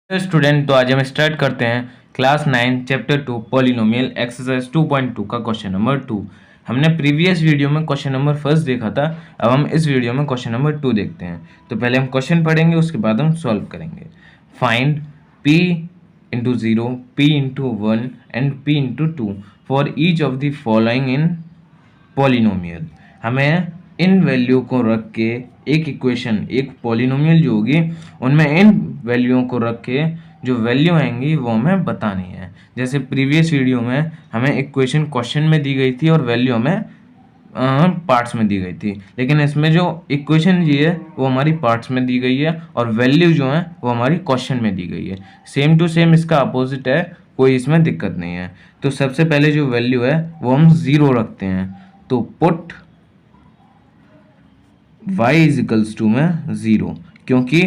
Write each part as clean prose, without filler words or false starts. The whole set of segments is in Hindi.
स्टूडेंट, तो आज हम स्टार्ट करते हैं क्लास 9 चैप्टर 2 पॉलिनोमियल एक्सरसाइज 2.2 का क्वेश्चन नंबर 2। हमने प्रीवियस वीडियो में क्वेश्चन नंबर फर्स्ट देखा था। अब हम इस वीडियो में क्वेश्चन नंबर 2 देखते हैं। तो पहले हम क्वेश्चन पढ़ेंगे, उसके बाद हम सॉल्व करेंगे। Find p into 0, p into 1 and p into 2 for each of the following in polynomial. हमें इन वैल्यू को रख के एक इक्वेशन, एक पॉलिनोमियल जो होगी उनमें इन वैल्यूओं को रख के जो वैल्यू आएंगी वो हमें बतानी है। जैसे प्रीवियस वीडियो में हमें इक्वेशन क्वेश्चन में दी गई थी और वैल्यू हमें पार्ट्स में दी गई थी, लेकिन इसमें जो इक्वेशन जी है वो हमारी पार्ट्स में दी गई है और वैल्यू जो है वो हमारी क्वेश्चन में दी गई है। सेम टू सेम इसका अपोजिट है, कोई इसमें दिक्कत नहीं है। तो सबसे पहले जो वैल्यू है वो हम 0 रखते हैं। तो पुट y इजिकल्स टू में 0, क्योंकि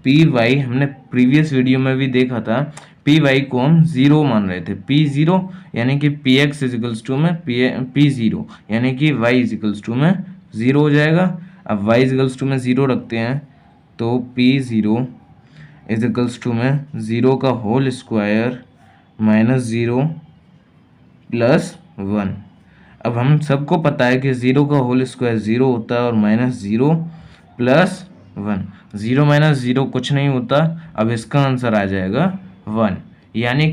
पी वाई हमने प्रीवियस वीडियो में भी देखा था, पी वाई को हम 0 मान रहे थे। पी 0 यानी कि पी एक्स इजिकल्स टू में पी 0 यानी कि y इजिकल्स टू में 0 हो जाएगा। अब y इजिकल्स टू में 0 रखते हैं तो पी 0 इजिकल्स टू में 0 का होल स्क्वायर माइनस 0 प्लस 1। अब हम सबको पता है कि 0 का होल स्क्वायर 0 होता है और माइनस 0 प्लस 1। 0 माइनस 0 कुछ नहीं होता। अब इसका आंसर आ जाएगा 1, यानी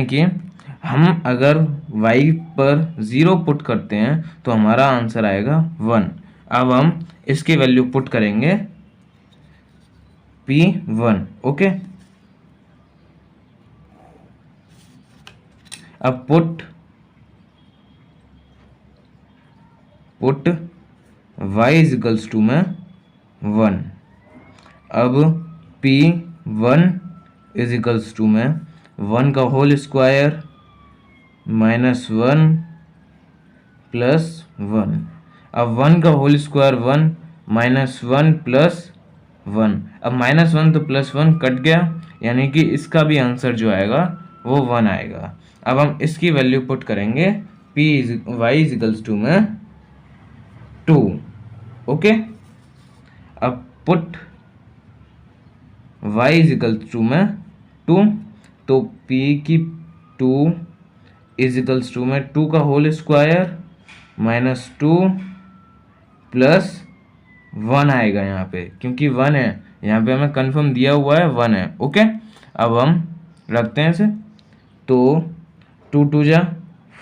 कि हम अगर y पर 0 पुट करते हैं तो हमारा आंसर आएगा 1। अब हम इसकी वैल्यू पुट करेंगे p1। ओके, अब पुट y इजिकल्स टू में 1। अब p1 इजिकल्स टू में 1 का होल स्क्वायर माइनस 1 प्लस 1। अब 1 का होल स्क्वायर 1 माइनस 1 प्लस 1। अब माइनस 1 तो प्लस 1 कट गया, यानी कि इसका भी आंसर जो आएगा वो 1 आएगा। अब हम इसकी वैल्यू पुट करेंगे y इजिकल्स टू में 2। ओके, अब पुट y इजिकल्स टू में 2, तो p की 2 इजिकल्स टू में 2 का होल स्क्वायर माइनस 2 प्लस 1 आएगा यहाँ पे, क्योंकि 1 है यहाँ पे, हमें कंफर्म दिया हुआ है 1 है। ओके, अब हम रखते हैं इसे। तो 2 2 जा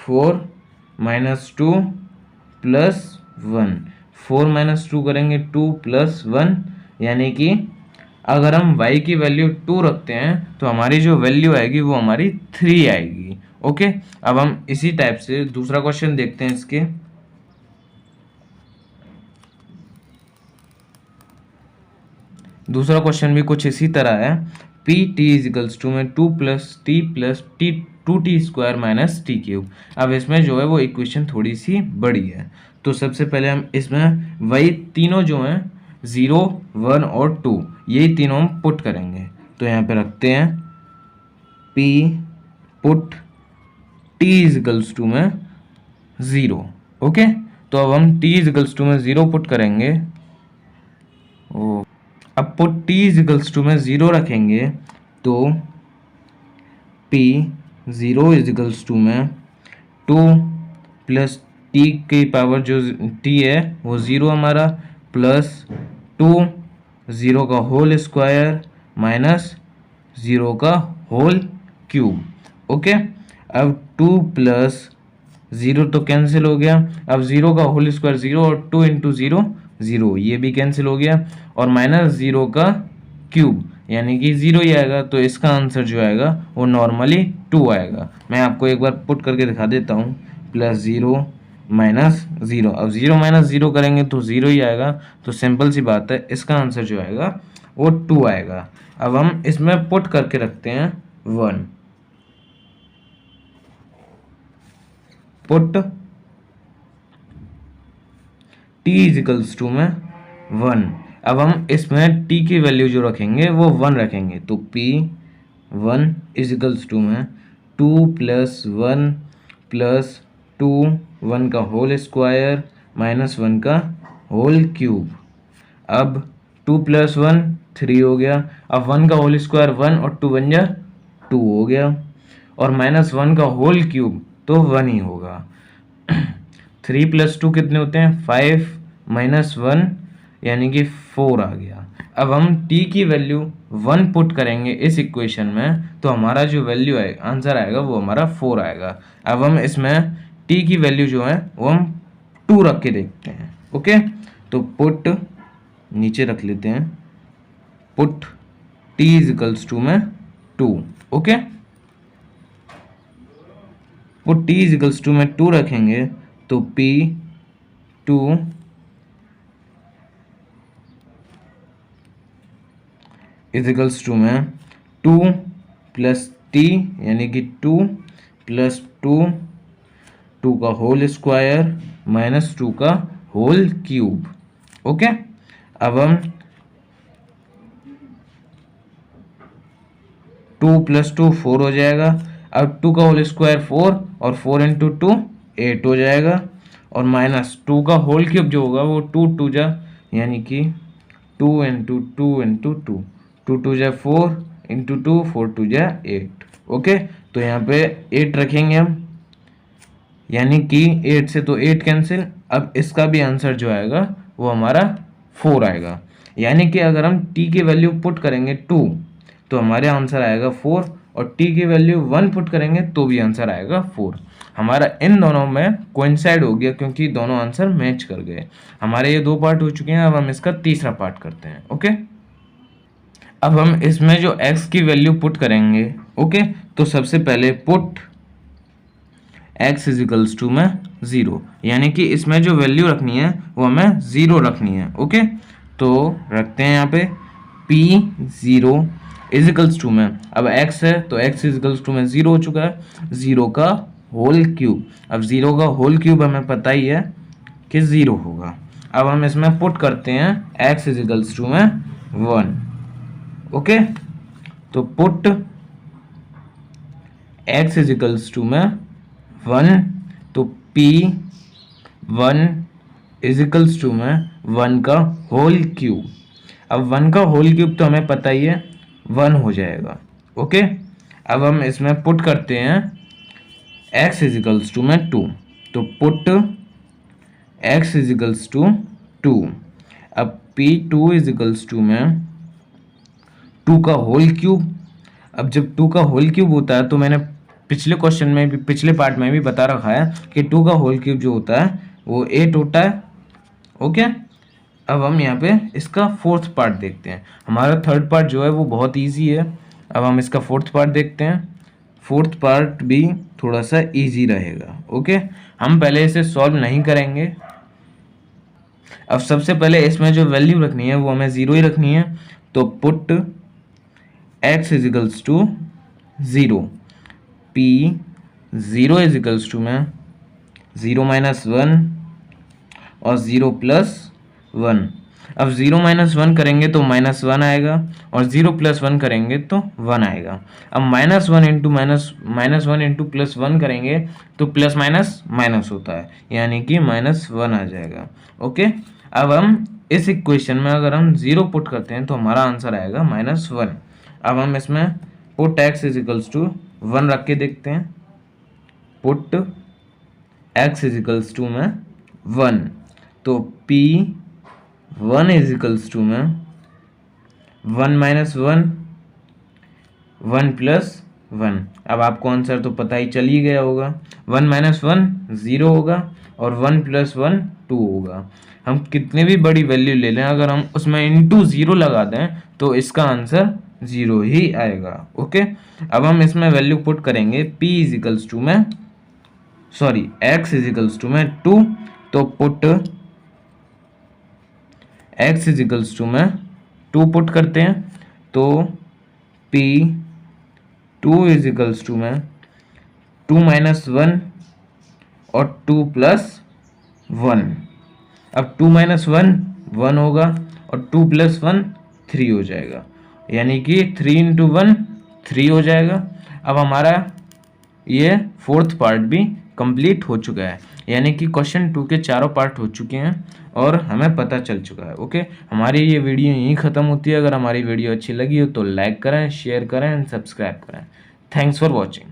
4 माइनस 2 प्लस 1, 4 माइनस 2 करेंगे 2 प्लस 1, यानी कि अगर हम y की वैल्यू 2 रखते हैं तो हमारी जो वैल्यू आएगी वो हमारी 3 आएगी। ओके, अब हम इसी टाइप से दूसरा क्वेश्चन देखते हैं। इसके दूसरा क्वेश्चन भी कुछ इसी तरह है। पी टी इजिकल्स टू में 2 plus T 2t square minus T cube. अब इसमें जो है वो इक्वेशन थोड़ी सी बड़ी है, तो सबसे पहले हम इसमें वही तीनों जो हैं 0 1 और 2, यही तीनों हम पुट करेंगे। तो यहाँ पे रखते हैं p put t is equals to में 0। ओके, तो अब हम t इजिकल्स टू में 0 पुट करेंगे। अब पुट t इजिकल्स टू में 0 रखेंगे तो p 0 इजिकल्स टू में 2 प्लस t की पावर जो t है वो 0 हमारा, प्लस 2 0 का होल स्क्वायर माइनस 0 का होल क्यूब। ओके, अब 2 प्लस 0 तो कैंसिल हो गया। अब 0 का होल स्क्वायर 0 और 2 इंटू 0 0, ये भी कैंसिल हो गया, और माइनस 0 का क्यूब यानी कि 0 ही आएगा। तो इसका आंसर जो आएगा वो नॉर्मली 2 आएगा। मैं आपको एक बार पुट करके दिखा देता हूँ। प्लस 0 माइनस 0, अब 0 माइनस 0 करेंगे तो 0 ही आएगा। तो सिंपल सी बात है, इसका आंसर जो आएगा वो 2 आएगा। अब हम इसमें पुट करके रखते हैं 1। पुट t इजिकल्स टू में 1। अब हम इसमें t की वैल्यू जो रखेंगे वो 1 रखेंगे, तो p1 इजिकल्स टू में 2 प्लस 1 प्लस 2 1 का होल स्क्वायर माइनस 1 का होल क्यूब। अब 2 + 1 3 हो गया। अब 1 का होल स्क्वायर 1 और 2 बन जा 2 हो गया, और -1 का होल क्यूब तो 1 ही होगा। 3 + 2 कितने होते हैं? 5 - 1 यानी कि 4 आ गया। अब हम t की वैल्यू 1 पुट करेंगे इस इक्वेशन में, तो हमारा जो वैल्यू आएगा, आंसर आएगा, वो हमारा 4 आएगा। अब हम इसमें t की वैल्यू जो है वो हम 2 रख के देखते हैं। ओके, तो पुट नीचे रख लेते हैं, पुट t = में 2। ओके, पुट t = में 2 रखेंगे तो p2 = में 2 + t यानी कि 2 + 2, 2 का होल स्क्वायर -2 का होल क्यूब। ओके, अब हम 2 + 2 4 हो जाएगा। अब 2 का होल स्क्वायर 4 और 4 × 2 8 हो जाएगा, और -2 का होल क्यूब जो होगा वो 2 2 जा यानी कि 2 × 2 × 2 2 2 जा 4 × 2 4 2 जा 8। ओके, तो यहाँ पे 8 रखेंगे हम, यानी कि 8 से तो 8 कैंसिल। अब इसका भी आंसर जो आएगा वो हमारा 4 आएगा, यानी कि अगर हम t की वैल्यू पुट करेंगे 2 तो हमारे आंसर आएगा 4, और t की वैल्यू 1 पुट करेंगे तो भी आंसर आएगा 4। हमारा इन दोनों में कोइंसाइड हो गया क्योंकि दोनों आंसर मैच कर गए। हमारे ये 2 पार्ट हो चुके हैं, अब हम इसका तीसरा पार्ट करते हैं। ओके, अब हम इसमें जो x की वैल्यू पुट करेंगे, ओके, तो सबसे पहले पुट x = में 0, यानी कि इसमें जो वैल्यू रखनी है वो हमें 0 रखनी है। ओके, तो रखते हैं यहाँ पे p0 = में, अब x है तो x = में 0 हो चुका है, 0 का होल क्यूब। अब 0 का होल क्यूब हमें पता ही है कि 0 होगा। अब हम इसमें पुट करते हैं x = में 1। ओके, तो पुट x = में 1, तो p1 = में 1 का होल क्यूब। अब 1 का होल क्यूब तो हमें पता ही है 1 हो जाएगा। ओके, अब हम इसमें पुट करते हैं x = में 2, तो पुट x = 2। अब p2 = में 2 का होल क्यूब। अब जब 2 का होल क्यूब होता है तो मैंने पिछले क्वेश्चन में भी, पिछले पार्ट में भी बता रखा है कि 2 का होल क्यूब जो होता है वो 8 होता है। ओके, अब हम यहाँ पे इसका फोर्थ पार्ट देखते हैं। हमारा थर्ड पार्ट जो है वो बहुत इजी है, अब हम इसका फोर्थ पार्ट देखते हैं। फोर्थ पार्ट भी थोड़ा सा इजी रहेगा। ओके, हम पहले इसे सॉल्व नहीं करेंगे। अब सबसे पहले इसमें जो वैल्यू रखनी है वो हमें 0 ही रखनी है, तो पुट x = 0, p0 = में 0 - 1 और 0 + 1। अब 0 - 1 करेंगे तो -1 आएगा, और 0 + 1 करेंगे तो 1 आएगा। अब -1 × -1 × +1 करेंगे तो प्लस माइनस माइनस होता है, यानी कि -1 आ जाएगा। ओके, अब हम इस इक्वेशन में अगर हम 0 पुट करते हैं तो हमारा आंसर आएगा -1। अब हम इसमें पुट x = 1 रख के देखते हैं। पुट x = में 1, तो p1 = में 1 - 1 1 + 1। अब आपको आंसर तो पता ही चल ही गया होगा, 1 - 1 0 होगा, और 1 + 1 2 होगा। हम कितने भी बड़ी वैल्यू ले लें, अगर हम उसमें इंटू 0 लगा दें तो इसका आंसर 0 ही आएगा। ओके, अब हम इसमें वैल्यू पुट करेंगे x में 2, तो पुट x में 2 पुट करते हैं, तो p2 में 2 - 1 और 2 + 1। अब 2 - 1 1 होगा, और 2 + 1 3 हो जाएगा, यानी कि 3 × 1 3 हो जाएगा। अब हमारा ये फोर्थ पार्ट भी कंप्लीट हो चुका है, यानी कि क्वेश्चन 2 के चारों पार्ट हो चुके हैं, और हमें पता चल चुका है। ओके, हमारी ये वीडियो यहीं ख़त्म होती है। अगर हमारी वीडियो अच्छी लगी हो तो लाइक करें, शेयर करें एंड सब्सक्राइब करें। Thanks for watching.